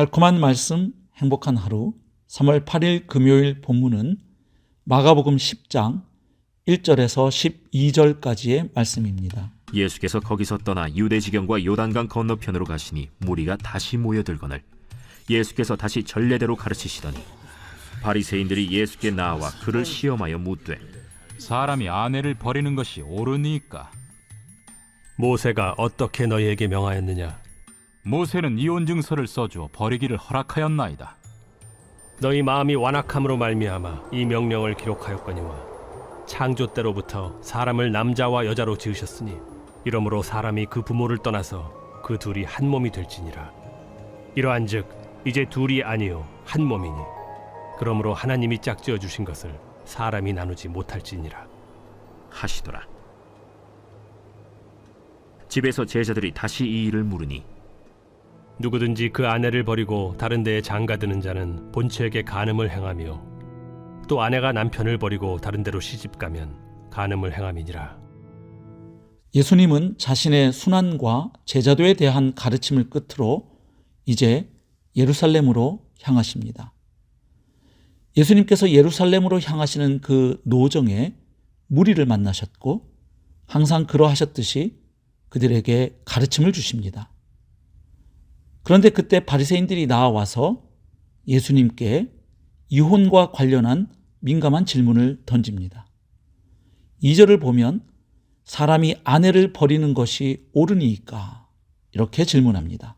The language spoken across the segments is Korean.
달콤한 말씀, 행복한 하루 3월 8일 금요일 본문은 마가복음 10장 1절에서 12절까지의 말씀입니다. 예수께서 거기서 떠나 유대 지경과 요단강 건너편으로 가시니 무리가 다시 모여들거늘 예수께서 다시 전례대로 가르치시더니 바리새인들이 예수께 나와 그를 시험하여 묻되 사람이 아내를 버리는 것이 옳으니까? 모세가 어떻게 너희에게 명하였느냐? 모세는 이혼 증서를 써주어 버리기를 허락하였나이다. 너희 마음이 완악함으로 말미암아 이 명령을 기록하였거니와 창조 때로부터 사람을 남자와 여자로 지으셨으니 이러므로 사람이 그 부모를 떠나서 그 둘이 한 몸이 될지니라. 이러한즉 이제 둘이 아니요 한 몸이니 그러므로 하나님이 짝지어 주신 것을 사람이 나누지 못할지니라 하시더라. 집에서 제자들이 다시 이 일을 물으니 누구든지 그 아내를 버리고 다른 데에 장가드는 자는 본처에게 간음을 행하며 또 아내가 남편을 버리고 다른 데로 시집가면 간음을 행함이니라. 예수님은 자신의 순환과 제자도에 대한 가르침을 끝으로 이제 예루살렘으로 향하십니다. 예수님께서 예루살렘으로 향하시는 그 노정에 무리를 만나셨고 항상 그러하셨듯이 그들에게 가르침을 주십니다. 그런데 그때 바리새인들이 나와서 예수님께 이혼과 관련한 민감한 질문을 던집니다. 2절을 보면 사람이 아내를 버리는 것이 옳으니까 이렇게 질문합니다.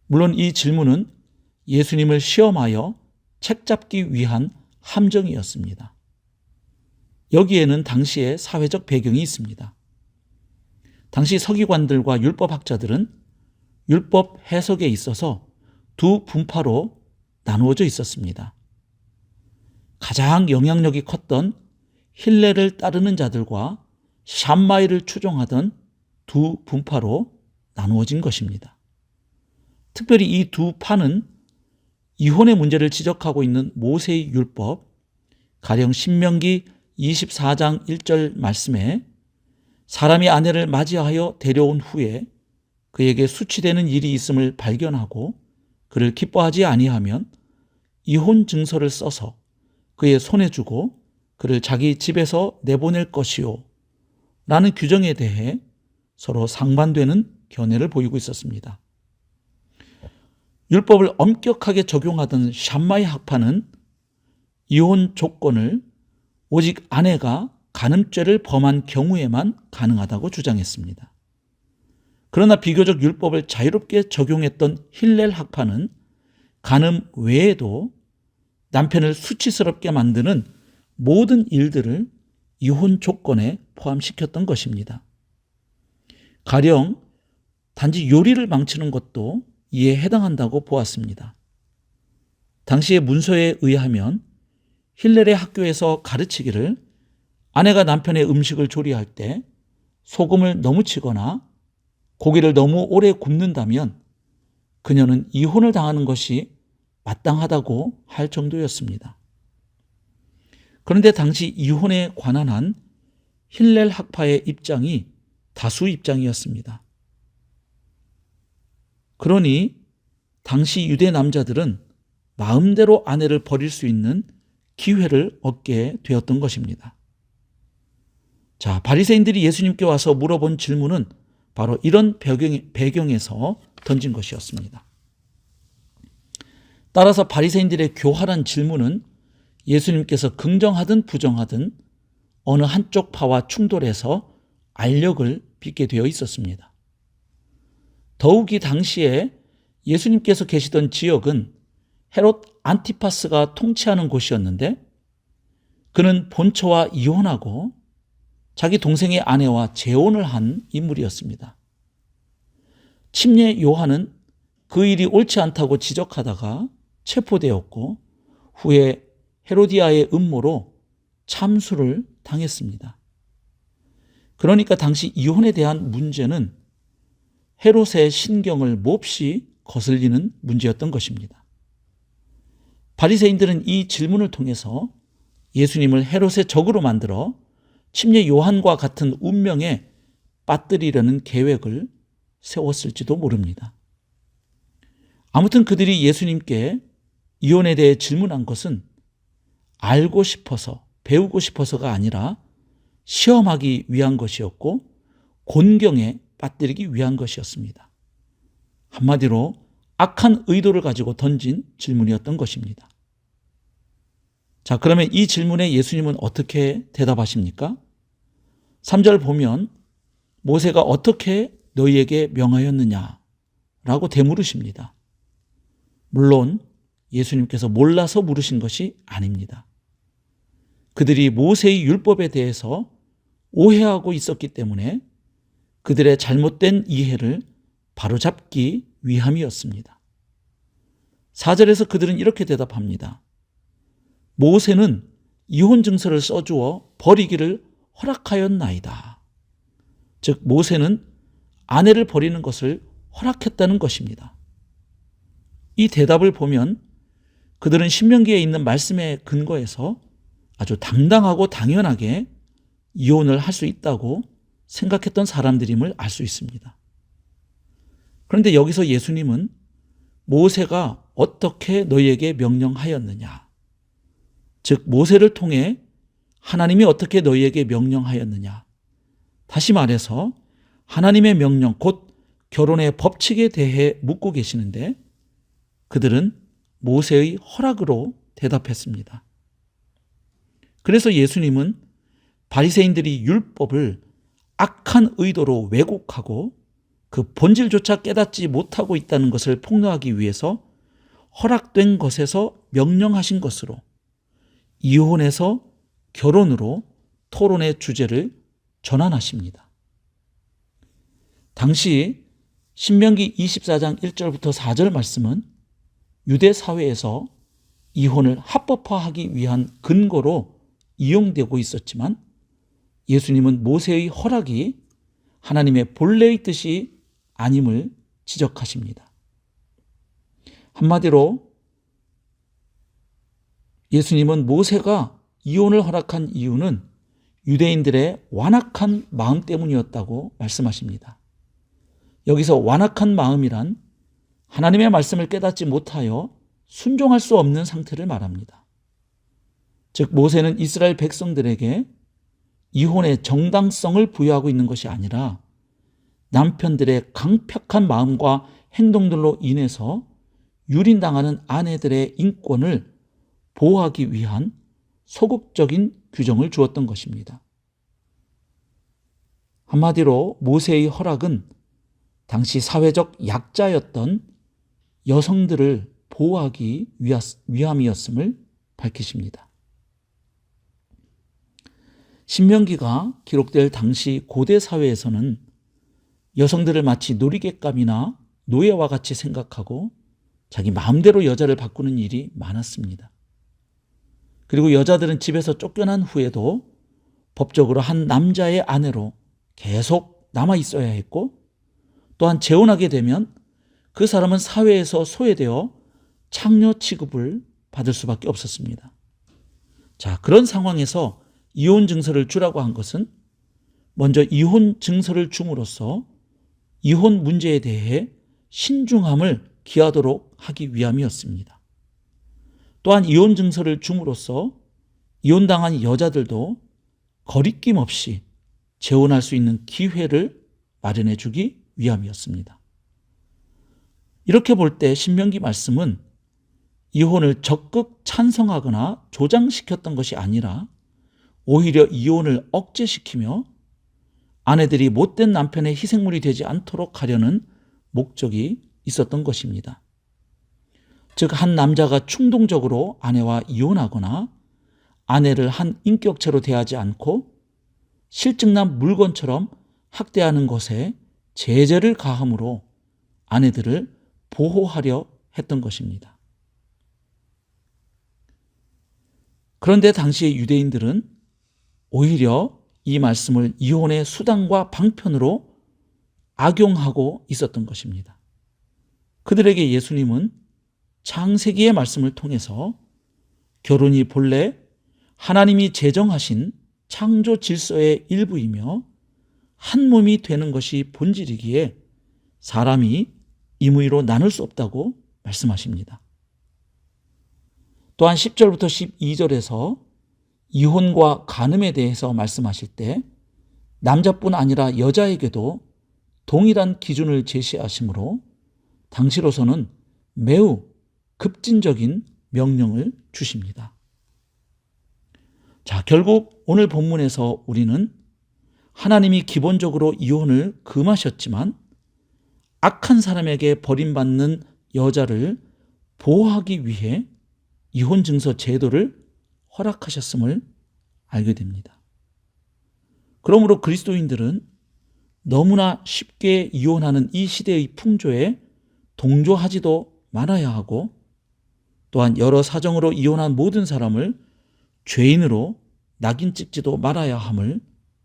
물론 이 질문은 예수님을 시험하여 책잡기 위한 함정이었습니다. 여기에는 당시의 사회적 배경이 있습니다. 당시 서기관들과 율법학자들은 율법 해석에 있어서 두 분파로 나누어져 있었습니다. 가장 영향력이 컸던 힐레를 따르는 자들과 샴마이를 추종하던 두 분파로 나누어진 것입니다. 특별히 이 두 파는 이혼의 문제를 지적하고 있는 모세의 율법, 가령 신명기 24장 1절 말씀에 사람이 아내를 맞이하여 데려온 후에 그에게 수치되는 일이 있음을 발견하고 그를 기뻐하지 아니하면 이혼 증서를 써서 그의 손에 주고 그를 자기 집에서 내보낼 것이요 라는 규정에 대해 서로 상반되는 견해를 보이고 있었습니다. 율법을 엄격하게 적용하던 샴마이 학파는 이혼 조건을 오직 아내가 간음죄를 범한 경우에만 가능하다고 주장했습니다. 그러나 비교적 율법을 자유롭게 적용했던 힐렐 학파는 간음 외에도 남편을 수치스럽게 만드는 모든 일들을 이혼 조건에 포함시켰던 것입니다. 가령 단지 요리를 망치는 것도 이에 해당한다고 보았습니다. 당시의 문서에 의하면 힐렐의 학교에서 가르치기를 아내가 남편의 음식을 조리할 때 소금을 너무 치거나 고기를 너무 오래 굽는다면 그녀는 이혼을 당하는 것이 마땅하다고 할 정도였습니다. 그런데 당시 이혼에 관한 한 힐렐 학파의 입장이 다수 입장이었습니다. 그러니 당시 유대 남자들은 마음대로 아내를 버릴 수 있는 기회를 얻게 되었던 것입니다. 자, 바리새인들이 예수님께 와서 물어본 질문은 바로 이런 배경에서 던진 것이었습니다. 따라서 바리새인들의 교활한 질문은 예수님께서 긍정하든 부정하든 어느 한쪽 파와 충돌해서 알력을 빚게 되어 있었습니다. 더욱이 당시에 예수님께서 계시던 지역은 헤롯 안티파스가 통치하는 곳이었는데 그는 본처와 이혼하고 자기 동생의 아내와 재혼을 한 인물이었습니다. 침례 요한은 그 일이 옳지 않다고 지적하다가 체포되었고 후에 헤로디아의 음모로 참수를 당했습니다. 그러니까 당시 이혼에 대한 문제는 헤롯의 신경을 몹시 거슬리는 문제였던 것입니다. 바리새인들은 이 질문을 통해서 예수님을 헤롯의 적으로 만들어 침례 요한과 같은 운명에 빠뜨리려는 계획을 세웠을지도 모릅니다. 아무튼 그들이 예수님께 이혼에 대해 질문한 것은 알고 싶어서, 배우고 싶어서가 아니라 시험하기 위한 것이었고 곤경에 빠뜨리기 위한 것이었습니다. 한마디로 악한 의도를 가지고 던진 질문이었던 것입니다. 자, 그러면 이 질문에 예수님은 어떻게 대답하십니까? 3절 보면 모세가 어떻게 너희에게 명하였느냐 라고 되물으십니다. 물론 예수님께서 몰라서 물으신 것이 아닙니다. 그들이 모세의 율법에 대해서 오해하고 있었기 때문에 그들의 잘못된 이해를 바로잡기 위함이었습니다. 4절에서 그들은 이렇게 대답합니다. 모세는 이혼 증서를 써주어 버리기를 허락하였나이다. 즉 모세는 아내를 버리는 것을 허락했다는 것입니다. 이 대답을 보면 그들은 신명기에 있는 말씀의 근거에서 아주 당당하고 당연하게 이혼을 할 수 있다고 생각했던 사람들임을 알 수 있습니다. 그런데 여기서 예수님은 모세가 어떻게 너희에게 명령하였느냐, 즉 모세를 통해 하나님이 어떻게 너희에게 명령하였느냐, 다시 말해서 하나님의 명령 곧 결혼의 법칙에 대해 묻고 계시는데 그들은 모세의 허락으로 대답했습니다. 그래서 예수님은 바리새인들이 율법을 악한 의도로 왜곡하고 그 본질조차 깨닫지 못하고 있다는 것을 폭로하기 위해서 허락된 것에서 명령하신 것으로 이혼에서 결혼으로 토론의 주제를 전환하십니다. 당시 신명기 24장 1절부터 4절 말씀은 유대 사회에서 이혼을 합법화하기 위한 근거로 이용되고 있었지만 예수님은 모세의 허락이 하나님의 본래의 뜻이 아님을 지적하십니다. 한마디로 예수님은 모세가 이혼을 허락한 이유는 유대인들의 완악한 마음 때문이었다고 말씀하십니다. 여기서 완악한 마음이란 하나님의 말씀을 깨닫지 못하여 순종할 수 없는 상태를 말합니다. 즉 모세는 이스라엘 백성들에게 이혼의 정당성을 부여하고 있는 것이 아니라 남편들의 강팍한 마음과 행동들로 인해서 유린당하는 아내들의 인권을 보호하기 위한 소극적인 규정을 주었던 것입니다. 한마디로 모세의 허락은 당시 사회적 약자였던 여성들을 보호하기 위함이었음을 밝히십니다. 신명기가 기록될 당시 고대 사회에서는 여성들을 마치 놀이객감이나 노예와 같이 생각하고 자기 마음대로 여자를 바꾸는 일이 많았습니다. 그리고 여자들은 집에서 쫓겨난 후에도 법적으로 한 남자의 아내로 계속 남아 있어야 했고 또한 재혼하게 되면 그 사람은 사회에서 소외되어 창녀 취급을 받을 수밖에 없었습니다. 자, 그런 상황에서 이혼 증서를 주라고 한 것은 먼저 이혼 증서를 줌으로써 이혼 문제에 대해 신중함을 기하도록 하기 위함이었습니다. 또한 이혼 증서를 줌으로써 이혼당한 여자들도 거리낌 없이 재혼할 수 있는 기회를 마련해 주기 위함이었습니다. 이렇게 볼 때 신명기 말씀은 이혼을 적극 찬성하거나 조장시켰던 것이 아니라 오히려 이혼을 억제시키며 아내들이 못된 남편의 희생물이 되지 않도록 하려는 목적이 있었던 것입니다. 즉 한 남자가 충동적으로 아내와 이혼하거나 아내를 한 인격체로 대하지 않고 실증난 물건처럼 학대하는 것에 제재를 가함으로 아내들을 보호하려 했던 것입니다. 그런데 당시의 유대인들은 오히려 이 말씀을 이혼의 수단과 방편으로 악용하고 있었던 것입니다. 그들에게 예수님은 창세기의 말씀을 통해서 결혼이 본래 하나님이 제정하신 창조 질서의 일부이며 한 몸이 되는 것이 본질이기에 사람이 임의로 나눌 수 없다고 말씀하십니다. 또한 10절부터 12절에서 이혼과 간음에 대해서 말씀하실 때 남자뿐 아니라 여자에게도 동일한 기준을 제시하시므로 당시로서는 매우 급진적인 명령을 주십니다. 자, 결국 오늘 본문에서 우리는 하나님이 기본적으로 이혼을 금하셨지만 악한 사람에게 버림받는 여자를 보호하기 위해 이혼 증서 제도를 허락하셨음을 알게 됩니다. 그러므로 그리스도인들은 너무나 쉽게 이혼하는 이 시대의 풍조에 동조하지도 말아야 하고, 또한 여러 사정으로 이혼한 모든 사람을 죄인으로 낙인 찍지도 말아야 함을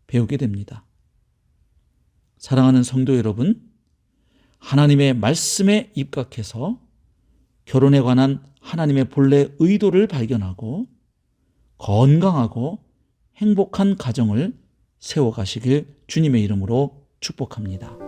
배우게 됩니다. 사랑하는 성도 여러분, 하나님의 말씀에 입각해서 결혼에 관한 하나님의 본래 의도를 발견하고 건강하고 행복한 가정을 세워가시길 주님의 이름으로 축복합니다.